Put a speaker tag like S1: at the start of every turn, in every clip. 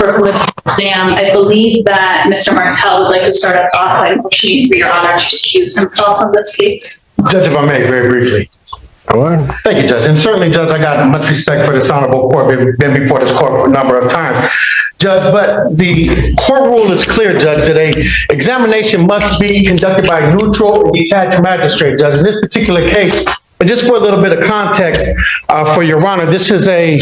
S1: start with the exam. I believe that Mr. Martell would like to start us off by motioning for Your Honor to recuse himself on this case.
S2: Judge, if I may, very briefly. Thank you, Judge. And certainly, Judge, I got much respect for this honorable court, been before this court a number of times. Judge, but the court rule is clear, Judge, that a examination must be conducted by a neutral and detached magistrate, Judge. In this particular case, and just for a little bit of context, for Your Honor, this is a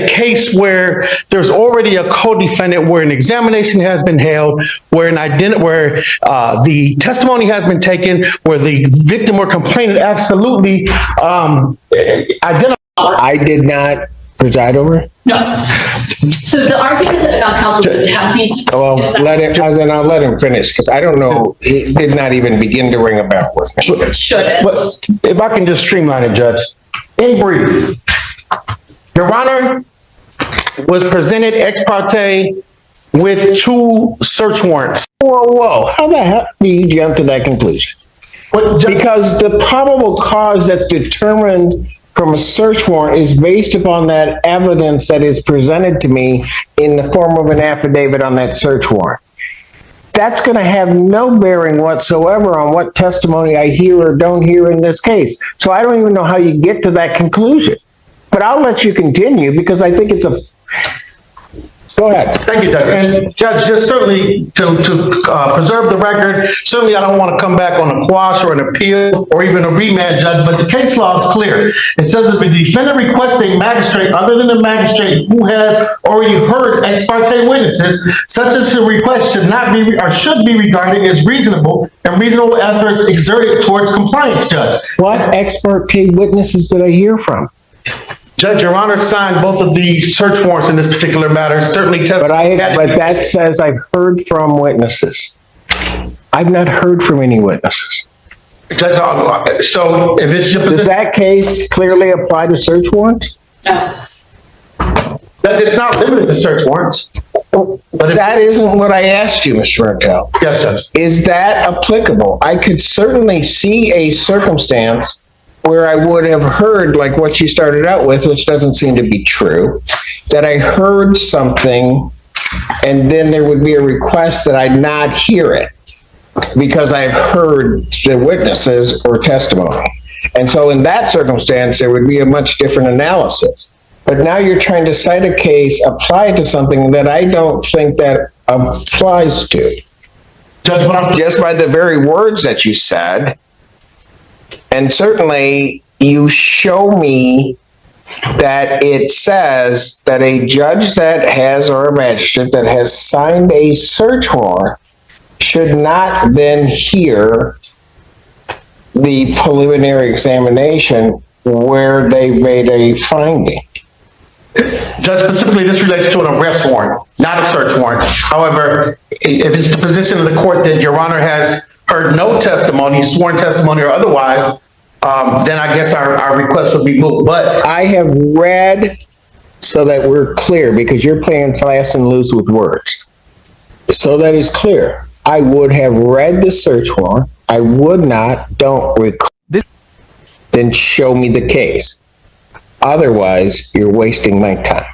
S2: case where there's already a co-defendant, where an examination has been held, where the testimony has been taken, where the victim or complainant absolutely identified.
S3: I did not preside over it?
S1: No. So the argument that the counsel is attempting to...
S3: Well, then I'll let him finish, because I don't know, it did not even begin to ring a bell with me.
S1: It shouldn't.
S2: If I can just streamline it, Judge. In brief, Your Honor was presented ex parte with 2 search warrants.
S3: Whoa, how the hell do you jump to that conclusion? Because the probable cause that's determined from a search warrant is based upon that evidence that is presented to me in the form of an affidavit on that search warrant. That's going to have no bearing whatsoever on what testimony I hear or don't hear in this case. So I don't even know how you get to that conclusion. But I'll let you continue, because I think it's a... Go ahead.
S2: Thank you, Judge. And Judge, just certainly to preserve the record, certainly I don't want to come back on a quash or an appeal or even a remand, Judge, but the case law is clear. It says that the defendant requests a magistrate other than the magistrate who has already heard ex parte witnesses, such as the request should not be or should be regarded as reasonable and reasonable efforts exerted towards compliance, Judge.
S3: What ex parte witnesses did I hear from?
S2: Judge, Your Honor signed both of the search warrants in this particular matter. Certainly,
S3: but that says I've heard from witnesses. I've not heard from any witnesses.
S2: Judge, so if it's your position,
S3: does that case clearly apply to search warrants?
S2: That it's not limited to search warrants.
S3: But that isn't what I asked you, Mr. Martell.
S2: Yes, Judge.
S3: Is that applicable? I could certainly see a circumstance where I would have heard, like what you started out with, which doesn't seem to be true, that I heard something and then there would be a request that I not hear it because I've heard the witnesses or testimony. And so in that circumstance, there would be a much different analysis. But now you're trying to cite a case, apply it to something that I don't think that applies to.
S2: Judge,
S3: just by the very words that you said. And certainly you show me that it says that a judge that has, or a magistrate that has signed a search warrant should not then hear the preliminary examination where they've made a finding.
S2: Judge, specifically this relates to an arrest warrant, not a search warrant. However, if it's the position of the court that Your Honor has heard no testimony, sworn testimony or otherwise, then I guess our request would be moved. But
S3: I have read, so that we're clear, because you're playing fast and loose with words. So that is clear. I would have read the search warrant. I would not, don't recall, then show me the case. Otherwise, you're wasting my time.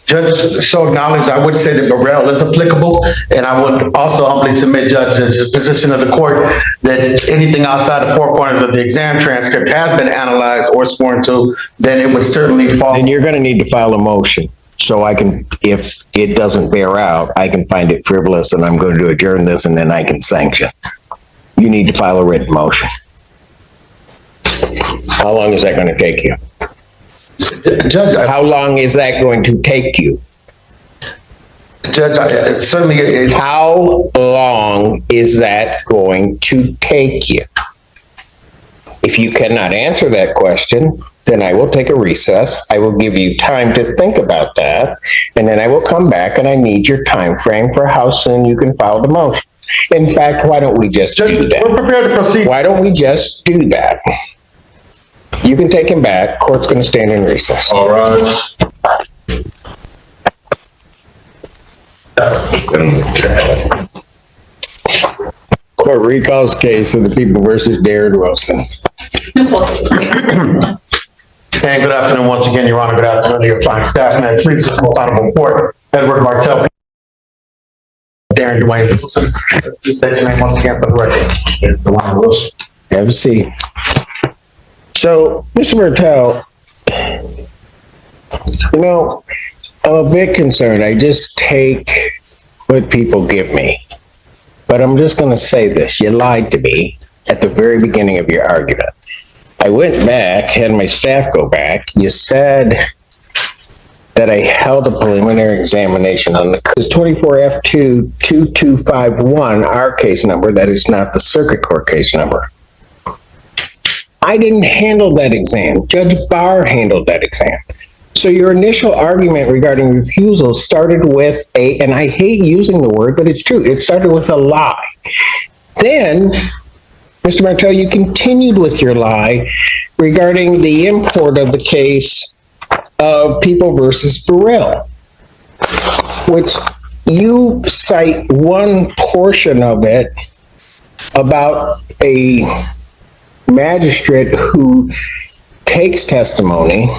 S2: Judge, so acknowledged, I would say that Burrell is applicable, and I would also humbly submit, Judge, as the position of the court, that anything outside the 4 corners of the exam transcript has been analyzed or sworn to, then it would certainly fall.
S3: And you're going to need to file a motion, so I can, if it doesn't bear out, I can find it frivolous, and I'm going to adjourn this, and then I can sanction. You need to file a written motion. How long is that going to take you?
S2: Judge,
S3: how long is that going to take you?
S2: Judge, certainly.
S3: How long is that going to take you? If you cannot answer that question, then I will take a recess. I will give you time to think about that, and then I will come back, and I need your time frame for how soon you can file the motion. In fact, why don't we just do that?
S2: We're prepared to proceed.
S3: Why don't we just do that? You can take him back. Court's going to stand in recess.
S2: All right.
S3: Court recalls case of the People versus Darren Wilson.
S2: And good afternoon once again, Your Honor. Good afternoon to your fine staff. And please, this most honorable court, Edward Martell, Darren Dwayne Nicholson. State your name once again for the record. The one rules.
S3: Have a seat. So, Mr. Martell, you know, I'm a bit concerned. I just take what people give me. But I'm just going to say this. You lied to me at the very beginning of your argument. I went back, had my staff go back. You said that I held a preliminary examination on the 24F2-2251, our case number. That is not the circuit court case number. I didn't handle that exam. Judge Barr handled that exam. So your initial argument regarding refusal started with and I hate using the word, but it's true. It started with a lie. Then, Mr. Martell, you continued with your lie regarding the import of the case of People versus Burrell, which you cite one portion of it about a magistrate who takes testimony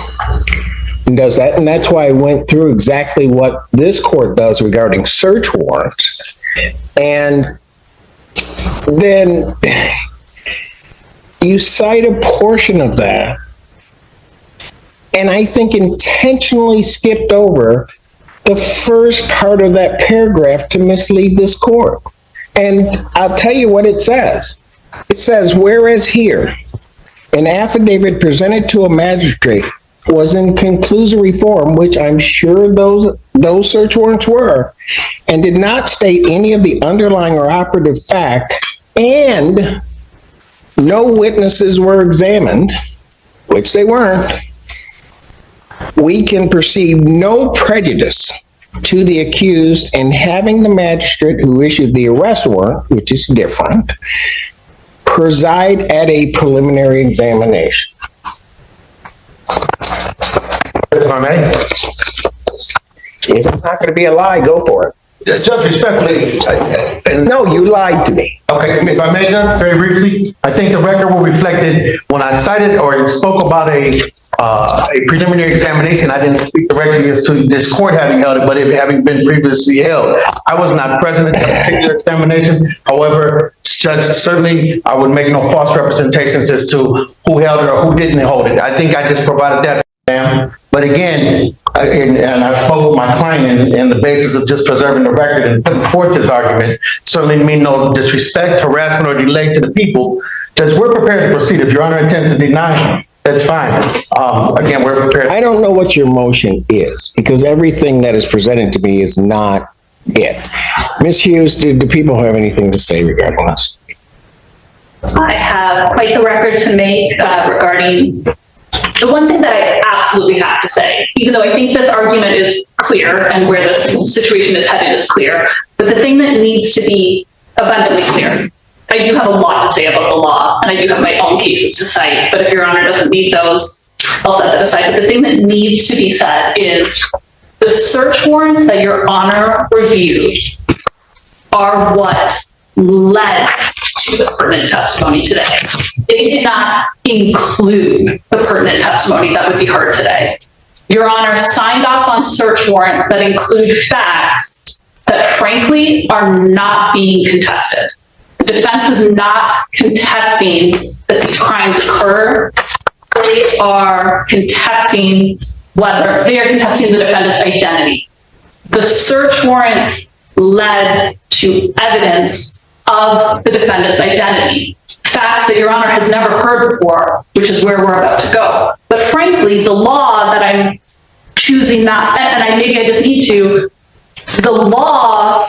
S3: and does that, and that's why I went through exactly what this court does regarding search warrants. And then you cite a portion of that, and I think intentionally skipped over the first part of that paragraph to mislead this court. And I'll tell you what it says. It says, whereas here, an affidavit presented to a magistrate was in conclusory form, which I'm sure those search warrants were, and did not state any of the underlying or operative fact, and no witnesses were examined, which they weren't, we can perceive no prejudice to the accused in having the magistrate who issued the arrest warrant, which is different, preside at a preliminary examination.
S2: If I may.
S3: If it's not going to be a lie, go for it.
S2: Judge, respectfully,
S3: No, you lied to me.
S2: okay, if I may, Judge, very briefly, I think the record will reflect it. When I cited or spoke about a preliminary examination, I didn't speak directly as to this court having held it, but it having been previously held. I was not present at that particular examination. However, Judge, certainly I would make no false representations as to who held it or who didn't hold it. I think I just provided that, ma'am. But again, and I spoke with my client in the basis of just preserving the record and putting forth this argument, certainly mean no disrespect, harassment, or delay to the people. Judge, we're prepared to proceed. If Your Honor intends to deny, that's fine. Again, we're prepared.
S3: I don't know what your motion is, because everything that is presented to me is not it. Ms. Hughes, do people have anything to say regarding this?
S1: I have quite the record to make regarding the one thing that I absolutely have to say, even though I think this argument is clear and where this situation is headed is clear, but the thing that needs to be abundantly clear, I do have a lot to say about the law, and I do have my own cases to cite, but if Your Honor doesn't need those, I'll set that aside. But the thing that needs to be said is the search warrants that Your Honor reviewed are what led to the pertinent testimony today. They did not include the pertinent testimony that would be heard today. Your Honor signed off on search warrants that include facts that frankly are not being contested. The defense is not contesting that these crimes occur. They are contesting the defendant's identity. The search warrants led to evidence of the defendant's identity. Facts that Your Honor has never heard before, which is where we're about to go. But frankly, the law that I'm choosing not, and maybe I just need to, the law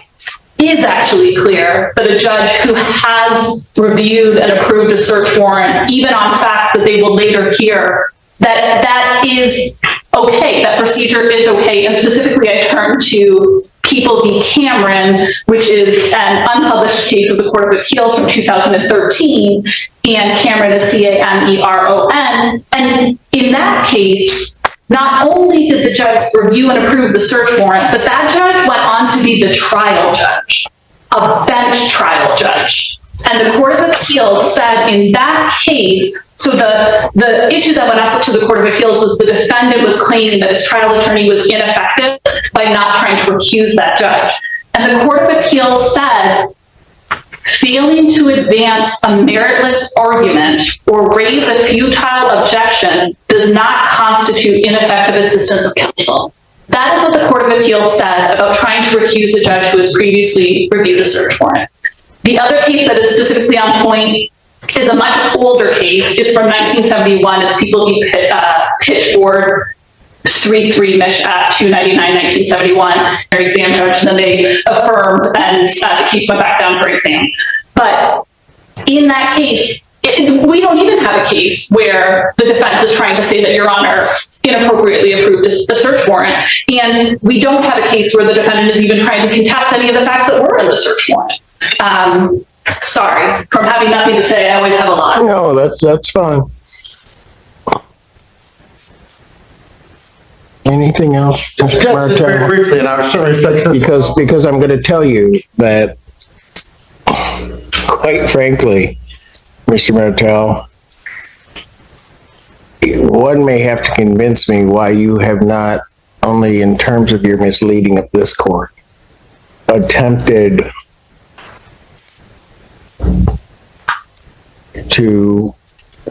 S1: is actually clear that a judge who has reviewed and approved a search warrant, even on facts that they will later hear, that is okay, that procedure is okay. And specifically, I turn to People v. Cameron, which is an unpublished case of the Court of Appeals from 2013, and Cameron is Cameron. And in that case, not only did the judge review and approve the search warrant, but that judge went on to be the trial judge, a bench trial judge. And the Court of Appeals said in that case, so the issue that went up to the Court of Appeals was the defendant was claiming that his trial attorney was ineffective by not trying to recuse that judge. And the Court of Appeals said, failing to advance a meritless argument or raise a futile objection does not constitute ineffective assistance of counsel. That is what the Court of Appeals said about trying to recuse a judge who has previously reviewed a search warrant. The other case that is specifically on point is a much older case. It's from 1971. It's People v. Pitchford, 3-3 Mish at 299, 1971. Their exam judge, and then they affirmed, and the case went back down for exam. But in that case, we don't even have a case where the defense is trying to say that Your Honor inappropriately approved the search warrant, and we don't have a case where the defendant is even trying to contest any of the facts that were in the search warrant. Sorry, from having nothing to say, I always have a lot.
S3: No, that's fine. Anything else, Mr.
S2: Just very
S3: Martell?
S2: briefly, and I certainly respect this.
S3: Because I'm going to tell you that, quite frankly, Mr. Martell, one may have to convince me why you have not, only in terms of your misleading of this court, attempted to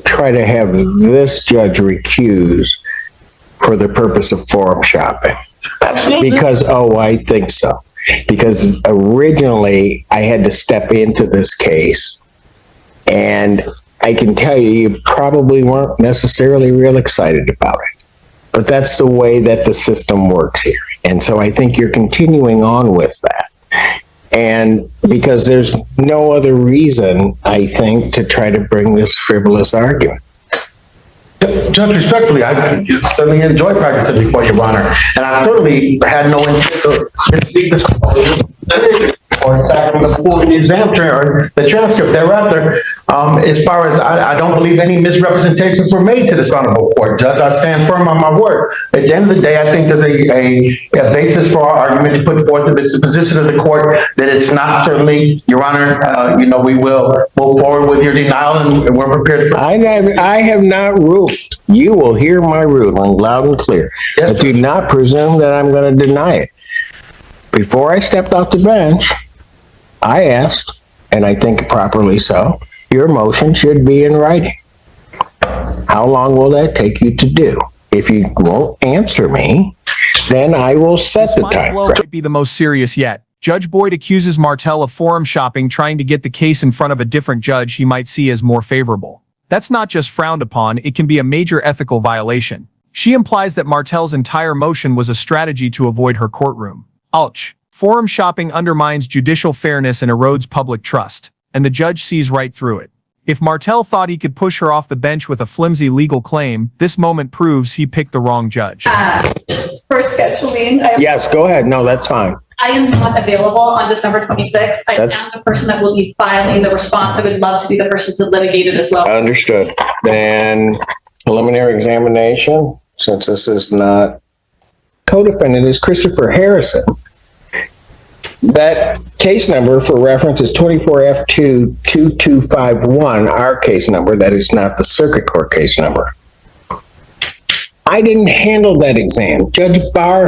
S3: try to have this judge recused for the purpose of forum shopping. Because, I think so. Because originally I had to step into this case, and I can tell you probably weren't necessarily real excited about it. But that's the way that the system works here. And so I think you're continuing on with that. And because there's no other reason, I think, to try to bring this frivolous argument.
S2: Judge, respectfully, I certainly enjoy practicing before Your Honor, and I certainly had no intent to speak this or in fact, the exam or the transcript thereafter. As far as I don't believe any misrepresentations were made to this honorable court, Judge. I stand firm on my word. At the end of the day, I think there's a basis for our argument to put forth the position of the court that it's not certainly, Your Honor. We will move forward with your denial, and we're prepared to.
S3: I have not ruled. You will hear my ruling loud and clear.
S2: Yes,
S3: but do not presume that I'm going to deny it. Before I stepped off the bench, I asked, and I think properly so, your motion should be in writing. How long will that take you to do? If you won't answer me, then I will set the time.
S4: Blow might be the most serious yet. Judge Boyd accuses Martell of forum shopping, trying to get the case in front of a different judge he might see as more favorable. That's not just frowned upon, it can be a major ethical violation. She implies that Martell's entire motion was a strategy to avoid her courtroom. Ouch. Forum shopping undermines judicial fairness and erodes public trust, and the judge sees right through it. If Martell thought he could push her off the bench with a flimsy legal claim, this moment proves he picked the wrong judge.
S1: Just for scheduling,
S3: Yes, go ahead. No, that's fine.
S1: I am not available on December 26th. I am the person that will be filing the response. I would love to be the person to litigate it as well.
S3: Understood. Then preliminary examination, since this is not co-defendant, is Christopher Harrison. That case number for reference is 24F22251, our case number. That is not the circuit court case number. I didn't handle that exam. Judge Barr